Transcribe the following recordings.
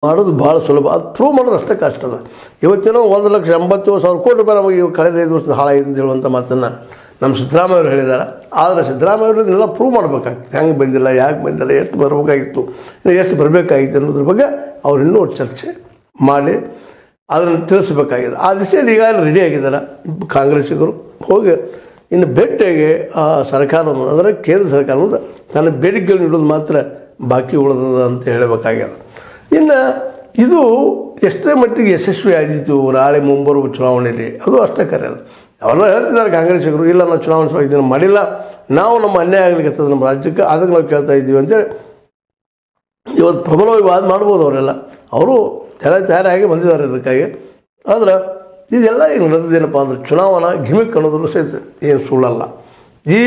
ಮಾಡೋದು ಭಾಳ ಸುಲಭ. ಅದು ಪ್ರೂವ್ ಮಾಡೋದು ಅಷ್ಟೇ ಕಷ್ಟ ಅದ. ಇವತ್ತೇನೋ 1,87,000 ಕೋಟಿ ರೂಪಾಯಿ ನಮಗೆ ಇವು ಕಳೆದ 5 ವರ್ಷದ ಹಾಳಾಗಿದೆ ಅಂತ ಹೇಳುವಂಥ ಮಾತನ್ನು ನಮ್ಮ ಸಿದ್ದರಾಮಯ್ಯ ಅವರು ಹೇಳಿದ್ದಾರೆ. ಆದರೆ ಸಿದ್ದರಾಮಯ್ಯ ಅವರು ಇದನ್ನೆಲ್ಲ ಪ್ರೂವ್ ಮಾಡಬೇಕಾಗ್ತದೆ. ಹೆಂಗೆ ಬಂದಿಲ್ಲ, ಯಾಕೆ ಬಂದಿಲ್ಲ, ಎಷ್ಟು ಬರಬೇಕಾಗಿತ್ತು, ಎಷ್ಟು ಬರಬೇಕಾಗಿತ್ತು ಅನ್ನೋದ್ರ ಬಗ್ಗೆ ಅವ್ರು ಇನ್ನೂ ಚರ್ಚೆ ಮಾಡಿ ಅದನ್ನು ತಿಳಿಸ್ಬೇಕಾಗಿದೆ. ಆ ದಿಸೆಯಲ್ಲಿ ಈಗಾಗಲೇ ರೆಡಿ ಆಗಿದ್ದಾರೆ ಕಾಂಗ್ರೆಸ್ಸಿಗರು. ಹೋಗಿ ಇನ್ನು ಭೇಟಿಯಾಗಿ ಆ ಸರ್ಕಾರವನ್ನು, ಅಂದರೆ ಕೇಂದ್ರ ಸರ್ಕಾರವನ್ನು ತನ್ನ ಬೇಡಿಕೆಗಳು ನೀಡೋದು ಮಾತ್ರ ಬಾಕಿ ಉಳಿದದ ಅಂತ ಹೇಳಬೇಕಾಗ್ಯದ. ಇನ್ನು ಇದು ಎಷ್ಟೇ ಮಟ್ಟಿಗೆ ಯಶಸ್ವಿ ಆದಿತ್ತು ನಾಳೆ ಮುಂಬರುವ ಚುನಾವಣೆಯಲ್ಲಿ, ಅದು ಅಷ್ಟೇ ಕರೆಯೋದು. ಅವೆಲ್ಲ ಹೇಳ್ತಿದ್ದಾರೆ ಕಾಂಗ್ರೆಸ್ಸಿಗರು, ಇಲ್ಲ ನಾವು ಚುನಾವಣೆ ಇದನ್ನು ಮಾಡಿಲ್ಲ, ನಾವು ನಮ್ಮ ಅನ್ಯಾಯ ಆಗಲಿಕ್ಕೆ ನಮ್ಮ ರಾಜ್ಯಕ್ಕೆ, ಅದಕ್ಕೆ ನಾವು ಕೇಳ್ತಾ ಇದ್ದೀವಿ ಅಂತೇಳಿ ಇವತ್ತು ಪ್ರಬಲವಾಗಿ ವಾದ ಮಾಡ್ಬೋದು. ಅವರೆಲ್ಲ ಅವರು ತಯಾರಾಗಿ ಬಂದಿದ್ದಾರೆ ಇದಕ್ಕಾಗಿ. ಆದರೆ ಇದೆಲ್ಲ ಈಗ ನಡೆದಿದ್ದೇನಪ್ಪ ಅಂದ್ರೆ ಚುನಾವಣಾ ಗಿಮಿಕ್ ಅನ್ನೋದ್ರ ಸಹಿತ ಏನು ಸುಳ್ಳಲ್ಲ. ಈ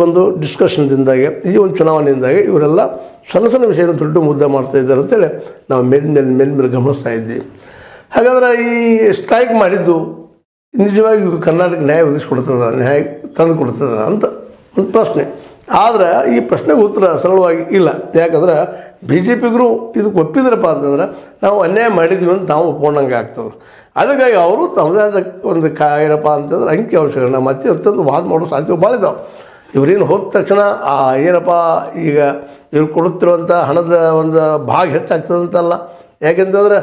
ಒಂದು ಡಿಸ್ಕಷನ್ದಿಂದಾಗಿ, ಈ ಒಂದು ಚುನಾವಣೆಯಿಂದಾಗಿ ಇವರೆಲ್ಲ ಸಣ್ಣ ಸಣ್ಣ ವಿಷಯನ ದೊಡ್ಡ ಮುದ್ದೆ ಮಾಡ್ತಾ ಇದ್ದಾರೆ ಅಂತೇಳಿ ನಾವು ಮೇಲ್ಮೇಲೆ ಗಮನಿಸ್ತಾ ಇದ್ದೀವಿ. ಹಾಗಾದ್ರೆ ಈ ಸ್ಟ್ರೈಕ್ ಮಾಡಿದ್ದು ನಿಜವಾಗಿ ಕರ್ನಾಟಕ ನ್ಯಾಯ ಒದಗಿಸ್ಕೊಡ್ತದ, ನ್ಯಾಯ ತಂದು ಕೊಡ್ತದ ಅಂತ ಒಂದು ಪ್ರಶ್ನೆ. ಆದರೆ ಈ ಪ್ರಶ್ನೆಗೆ ಉತ್ತರ ಸರಳವಾಗಿ ಇಲ್ಲ. ಯಾಕಂದ್ರೆ BJPಗರು ಇದಕ್ಕೆ ಒಪ್ಪಿದ್ರಪ್ಪ ಅಂತಂದ್ರೆ ನಾವು ಅನ್ಯಾಯ ಮಾಡಿದ್ದೀವಿ ಅಂತ ನಾವು ಒಪ್ಕೊಂಡಂಗೆ ಆಗ್ತದೆ. ಅದಕ್ಕಾಗಿ ಅವರು ತಮ್ಮದೇ ಆದ ಒಂದು ಏನಪ್ಪ ಅಂತಂದ್ರೆ ಅಂಕಿ ಅಂಶಗಳನ್ನ ಮತ್ತೆ ಅಂತಂದು ವಾದ ಮಾಡೋ ಸಾಧ್ಯತೆ ಭಾಳ ಇದ್ದಾವೆ. ಇವರೇನು ಹೋದ ತಕ್ಷಣ ಏನಪ್ಪ ಈಗ ಇವ್ರು ಕೊಡುತ್ತಿರುವಂಥ ಹಣದ ಒಂದು ಭಾಗ ಹೆಚ್ಚಾಗ್ತದಂತಲ್ಲ. ಯಾಕೆಂತಂದ್ರೆ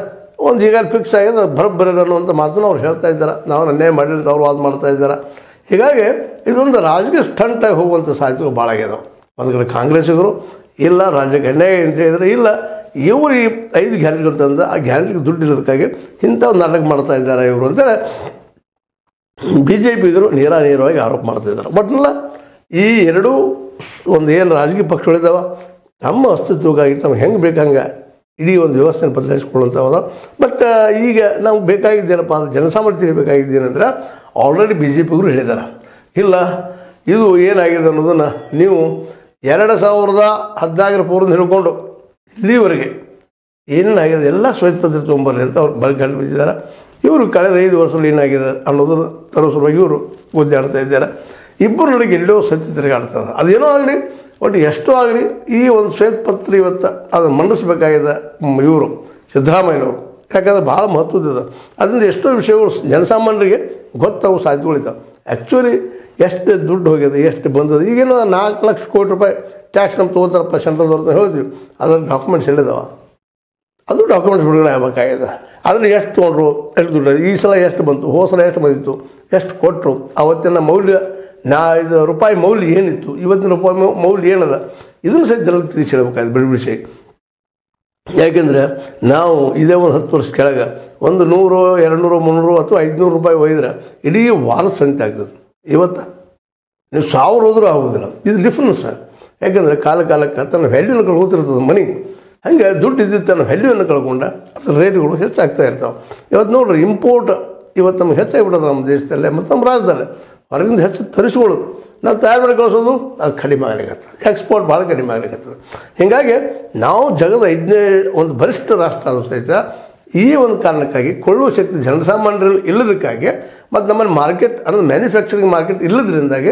ಒಂದು ಈಗ ಫಿಕ್ಸ್ ಆಗಿದೆ ಬರೋಬ್ಬರದ ಅನ್ನುವಂಥ ಮಾತನ್ನು ಅವ್ರು ಹೇಳ್ತಾ ಇದ್ದಾರೆ. ನಾವು ಅನ್ಯಾಯ ಮಾಡಿರೋದು ಅವ್ರು ವಾದ ಮಾಡ್ತಾ ಇದ್ದಾರೆ. ಹೀಗಾಗಿ ಇದೊಂದು ರಾಜಕೀಯ ಸ್ಟಂಟಾಗಿ ಹೋಗುವಂಥ ಸಾಧ್ಯತೆಗಳು ಭಾಳ ಆಗ್ಯದಾವೆ. ಒಂದು ಕಡೆ ಕಾಂಗ್ರೆಸ್ಸಿಗರು ಇಲ್ಲ ರಾಜ್ಯಕ್ಕೆ ಅನ್ಯಾಯ ಅಂತ ಹೇಳಿದರೆ, ಇಲ್ಲ ಇವರು ಈ 5 ಗ್ಯಾರಂಟಿಗಳು ತಂದು ಆ ಗ್ಯಾರಂಟಿಗೆ ದುಡ್ಡು ಇರೋದಕ್ಕಾಗಿ ಇಂಥ ಒಂದು ನಾಟಕ ಮಾಡ್ತಾ ಇದ್ದಾರೆ ಇವರು ಅಂತೇಳಿ BJPಗರು ನೇರವಾಗಿ ಆರೋಪ ಮಾಡ್ತಾಯಿದ್ದಾರೆ. ಬಟ್ನಲ್ಲ ಈ ಎರಡೂ ಒಂದು ಏನು ರಾಜಕೀಯ ಪಕ್ಷಗಳಿದ್ದಾವೆ ತಮ್ಮ ಅಸ್ತಿತ್ವಕ್ಕಾಗಿ ತಮ್ಗೆ ಹೆಂಗೆ ಬೇಕಂಗೆ ಇಡೀ ಒಂದು ವ್ಯವಸ್ಥೆನ ಬದಲಾಯಿಸ್ಕೊಳ್ಳುವಂಥವಲ್ಲ. ಬಟ್ ಈಗ ನಮ್ಗೆ ಬೇಕಾಗಿದ್ದೇನಪ್ಪ ಅಂದ್ರೆ ಜನಸಾಮಾನ್ಯರಿಗೆ ಬೇಕಾಗಿದ್ದೇನೆಂದ್ರೆ ಆಲ್ರೆಡಿ BJPಗರು ಹೇಳಿದ್ದಾರೆ, ಇಲ್ಲ ಇದು ಏನಾಗಿದೆ ಅನ್ನೋದನ್ನು ನೀವು 2014 ಪೂರ್ವ ಹಿಡ್ಕೊಂಡು ಇಲ್ಲಿವರೆಗೆ ಏನೇನಾಗಿದೆ ಎಲ್ಲ ಶ್ವೇತಪತ್ರ ತೊಗೊಂಬರ್ಲಿ ಅಂತ ಅವ್ರು ಬರಗಂಡು ಬಿದ್ದಿದ್ದಾರೆ. ಇವರು ಕಳೆದ 5 ವರ್ಷದಲ್ಲಿ ಏನಾಗಿದೆ ಅನ್ನೋದನ್ನು ತರೋ ಸಲುವಾಗಿ ಇವರು ಗುದ್ದಾಡ್ತಾ ಇದ್ದಾರೆ. ಇಬ್ಬರು ನನಗೆ ಎಲ್ಲೋ ಸತ್ಯ ತಿರುಗಾಡ್ತದೆ. ಅದೇನೋ ಆಗಲಿ, ಒಟ್ಟು ಎಷ್ಟೋ ಆಗಲಿ ಈ ಒಂದು ಶ್ವೇತಪತ್ರ ಇವತ್ತು ಅದನ್ನು ಮಂಡಿಸ್ಬೇಕಾಗಿದೆ ಇವರು ಸಿದ್ದರಾಮಯ್ಯನವರು. ಯಾಕಂದರೆ ಭಾಳ ಮಹತ್ವದಿದೆ. ಅದರಿಂದ ಎಷ್ಟೋ ವಿಷಯಗಳು ಜನಸಾಮಾನ್ಯರಿಗೆ ಗೊತ್ತಾಗೋ ಸಾಧ್ಯತೆಗಳಿದ್ದಾವೆ. ಆ್ಯಕ್ಚುಲಿ ಎಷ್ಟು ದುಡ್ಡು ಹೋಗಿದೆ, ಎಷ್ಟು ಬಂದದ, ಈಗೇನೋ 4 ಲಕ್ಷ ಕೋಟಿ ರೂಪಾಯಿ ಟ್ಯಾಕ್ಸ್ ನಮ್ಮ ತೊಗೋತಾರಪ್ಪ ಸೆಂಟ್ರಲ್ದವ್ರನ್ನ ಹೇಳ್ತೀವಿ. ಅದರ ಡಾಕ್ಯುಮೆಂಟ್ಸ್ ಹೇಳಿದಾವ, ಅದು ಡಾಕ್ಯುಮೆಂಟ್ಸ್ ಬಿಡುಗಡೆ ಆಗಬೇಕಾಗಿದೆ. ಅದನ್ನು ಎಷ್ಟು ತೊಗೊಂಡ್ರು, ಎಷ್ಟು ದುಡ್ಡು, ಈ ಸಲ ಎಷ್ಟು ಬಂತು, ಹೋದ ಸಲ ಎಷ್ಟು ಬಂದಿತ್ತು, ಎಷ್ಟು ಕೊಟ್ಟರು, ಅವತ್ತಿನ ಮೌಲ್ಯ ಇದು ರೂಪಾಯಿ ಮೌಲ್ಯ ಏನಿತ್ತು, ಇವತ್ತಿನ ರೂಪಾಯಿ ಮೌಲ್ಯ ಏನದ, ಇದನ್ನು ಸಹಿತ ಜನರಿಗೆ ತಿಳಿಸಿ ಹೇಳಬೇಕಾಗಿದೆ ಬಿಡಿಸಿ. ಯಾಕೆಂದರೆ ನಾವು ಇದೇ ಒಂದು 10 ವರ್ಷ ಕೆಳಗೆ ಒಂದು 100, 200, 300 ಅಥವಾ 500 ರೂಪಾಯಿ ಒಯ್ದ್ರೆ ಇಡೀ ವಾರದ ಸಂತೆ ಆಗ್ತದೆ. ಇವತ್ತು ನೀವು 1000 ಹೋದರೂ ಆಗೋದಿಲ್ಲ. ಇದು ಡಿಫ್ರೆನ್ಸ್. ಯಾಕೆಂದರೆ ಕಾಲಕ್ಕೆ ತನ್ನ ವ್ಯಾಲ್ಯೂನ ಕಳ್ಕೊತಿರ್ತದೆ ಮನಿ. ಹಾಗೆ ದುಡ್ಡು ಇದ್ದಿದ್ದು ತನ್ನ ವ್ಯಾಲ್ಯೂವನ್ನು ಕಳ್ಕೊಂಡ ಅದ್ರ ರೇಟ್ಗಳು ಹೆಚ್ಚಾಗ್ತಾ ಇರ್ತಾವೆ. ಇವತ್ತು ನೋಡ್ರಿ, ಇಂಪೋರ್ಟ್ ಇವತ್ತು ನಮ್ಗೆ ಹೆಚ್ಚಾಗಿಬಿಡೋದು ನಮ್ಮ ದೇಶದಲ್ಲೇ ಮತ್ತು ನಮ್ಮ ರಾಜ್ಯದಲ್ಲೇ. ಹೊರಗಿಂದ ಹೆಚ್ಚು ತರಿಸ್ಕೊಳ್ಳೋದು, ನಾವು ತಯಾರು ಮಾಡಿ ಕಳಿಸೋದು ಅದು ಕಡಿಮೆ ಆಗ್ಲಿಕ್ಕೆ, ಎಕ್ಸ್ಪೋರ್ಟ್ ಭಾಳ ಕಡಿಮೆ ಆಗ್ಲಿಕ್ಕೆ. ಹೀಗಾಗಿ ನಾವು ಜಗದ 5ನೇ ಒಂದು ಬಲಿಷ್ಠ ರಾಷ್ಟ್ರ ಆದರೂ ಸಹಿತ ಈ ಒಂದು ಕಾರಣಕ್ಕಾಗಿ ಕೊಳ್ಳುವ ಶಕ್ತಿ ಜನಸಾಮಾನ್ಯರಲ್ಲಿ ಇಲ್ಲದಕ್ಕಾಗಿ ಮತ್ತು ನಮ್ಮಲ್ಲಿ ಮಾರ್ಕೆಟ್ ಅನ್ನೋದು ಮ್ಯಾನುಫ್ಯಾಕ್ಚರಿಂಗ್ ಮಾರ್ಕೆಟ್ ಇಲ್ಲದ್ರಿಂದಾಗಿ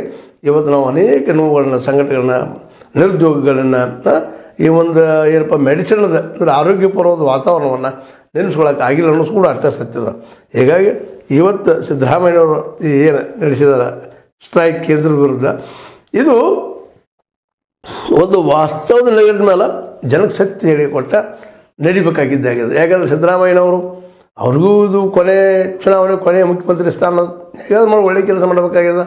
ಇವತ್ತು ನಾವು ಅನೇಕ ನೋವುಗಳನ್ನ, ಸಂಘಟನೆಗಳನ್ನ, ನಿರುದ್ಯೋಗಗಳನ್ನು, ಈ ಒಂದು ಏನಪ್ಪ ಮೆಡಿಸಿನದ ಅಂದರೆ ಆರೋಗ್ಯಪೂರ್ವದ ವಾತಾವರಣವನ್ನು ನೆನೆಸ್ಕೊಳ್ಳೋಕೆ ಆಗಿಲ್ಲ ಅನ್ನೋದು ಕೂಡ ಅಷ್ಟೇ ಸತ್ಯದ. ಹೀಗಾಗಿ ಇವತ್ತು ಸಿದ್ದರಾಮಯ್ಯನವರು ಏನು ನಡೆಸಿದಾರೆ ಸ್ಟ್ರೈಕ್ ಕೇಂದ್ರ ವಿರುದ್ಧ, ಇದು ಒಂದು ವಾಸ್ತವದ ನೆಲೆಗಟ್ಟ ಮೇಲೆ ಜನಕ್ಕೆ ಸತ್ಯ ಹೇಳಿಕೊಟ್ಟ ನಡಿಬೇಕಾಗಿದ್ದಾಗಿದೆ. ಯಾಕಂದರೆ ಸಿದ್ದರಾಮಯ್ಯನವರು ಅವ್ರಿಗೂ ಇದು ಕೊನೆಯ ಮುಖ್ಯಮಂತ್ರಿ ಸ್ಥಾನ ಹೇಗಾದ್ರೂ ಮಾಡಿ ಒಳ್ಳೆ ಕೆಲಸ ಮಾಡಬೇಕಾಗಿದೆ.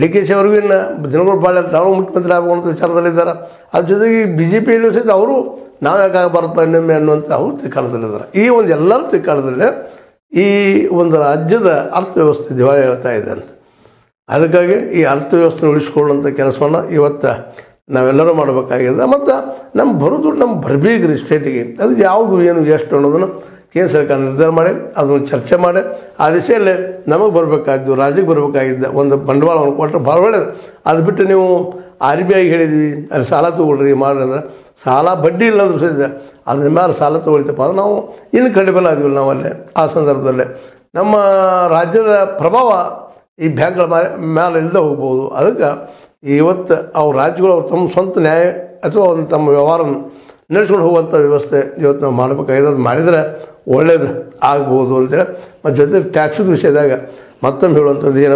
DK ಅವ್ರಿಗೂ ಇನ್ನು ದಿನಗಳು ಭಾಳ ತಾವು ಮುಖ್ಯಮಂತ್ರಿ ಆಗುವಂಥ ವಿಚಾರದಲ್ಲಿದ್ದಾರೆ. ಅದ್ರ ಜೊತೆಗೆ BJPಯಲ್ಲೂ ಸಹಿತ ಅವರು ನಾವು ಯಾಕೆ ಆಗಬಾರ್ದಪ್ಪ ಇನ್ನೊಮ್ಮೆ ಅನ್ನುವಂಥ ಅವರು ತಿಕ್ಕಾಡದಲ್ಲಿದ್ದಾರೆ. ಈ ಒಂದು ಎಲ್ಲರೂ ತಿಕ್ಕಾಡದಲ್ಲೇ ಈ ಒಂದು ರಾಜ್ಯದ ಅರ್ಥವ್ಯವಸ್ಥೆ ದಿವಾಳಿ ಹೇಳ್ತಾ ಇದೆ ಅಂತ. ಅದಕ್ಕಾಗಿ ಈ ಅರ್ಥವ್ಯವಸ್ಥೆ ಉಳಿಸ್ಕೊಳ್ಳುವಂಥ ಕೆಲಸವನ್ನು ಇವತ್ತು ನಾವೆಲ್ಲರೂ ಮಾಡಬೇಕಾಗಿದೆ. ಮತ್ತು ನಮ್ಮ ಬರೋದು ನಮ್ಮ ಬರಬೇಕ್ರಿ ಸ್ಟೇಟಿಗೆ, ಅದು ಯಾವುದು ಏನು ಎಷ್ಟು ಅನ್ನೋದನ್ನು ಕೇಂದ್ರ ಸರ್ಕಾರ ನಿರ್ಧಾರ ಮಾಡಿ ಅದನ್ನು ಚರ್ಚೆ ಮಾಡಿ ಆ ದಿಶೆಯಲ್ಲೇ ನಮಗೆ ಬರಬೇಕಾದ್ದು, ರಾಜ್ಯಕ್ಕೆ ಬರಬೇಕಾಗಿದ್ದ ಒಂದು ಬಂಡವಾಳವನ್ನು ಕೊಟ್ಟರೆ ಭಾಳ ಒಳ್ಳೆಯದು. ಅದು ಬಿಟ್ಟು ನೀವು RBI ಹೇಳಿದ್ವಿ ಅಲ್ಲಿ ಸಾಲ ತೊಗೊಳ್ರಿ ಮಾಡ್ರಿ ಅಂದ್ರೆ, ಸಾಲ ಬಡ್ಡಿ ಇಲ್ಲಂದ್ರೂ ಸಹಿತ ಅದ್ರ ಮೇಲೆ ಸಾಲ ತೊಗೊಳ್ತಪ್ಪ ಅಂದ್ರೆ ನಾವು ಇನ್ನು ಕಡಿಮೆ ಆದ್ವಿಲ್ಲ. ನಾವಲ್ಲೇ ಆ ಸಂದರ್ಭದಲ್ಲೇ ನಮ್ಮ ರಾಜ್ಯದ ಪ್ರಭಾವ ಈ ಬ್ಯಾಂಕ್ಗಳ ಮೇಲೆ ಇಲ್ಲದೆ ಹೋಗ್ಬೋದು. ಅದಕ್ಕೆ ಇವತ್ತು ಅವ್ರ ರಾಜ್ಯಗಳು ಅವ್ರು ತಮ್ಮ ಸ್ವಂತ ನ್ಯಾಯ ಅಥವಾ ಒಂದು ತಮ್ಮ ವ್ಯವಹಾರವನ್ನು ನಡೆಸ್ಕೊಂಡು ಹೋಗುವಂಥ ವ್ಯವಸ್ಥೆ ಇವತ್ತು ನಾವು ಮಾಡಬೇಕಾಗಿದೆ. ಅದು ಮಾಡಿದರೆ ಒಳ್ಳೇದು ಆಗ್ಬೋದು ಅಂತೇಳಿ. ಮತ್ತು ಜೊತೆಗೆ ಟ್ಯಾಕ್ಸಿದ ವಿಷಯದಾಗ ಮತ್ತೊಮ್ಮೆ ಹೇಳುವಂಥದ್ದು ಏನಪ್ಪ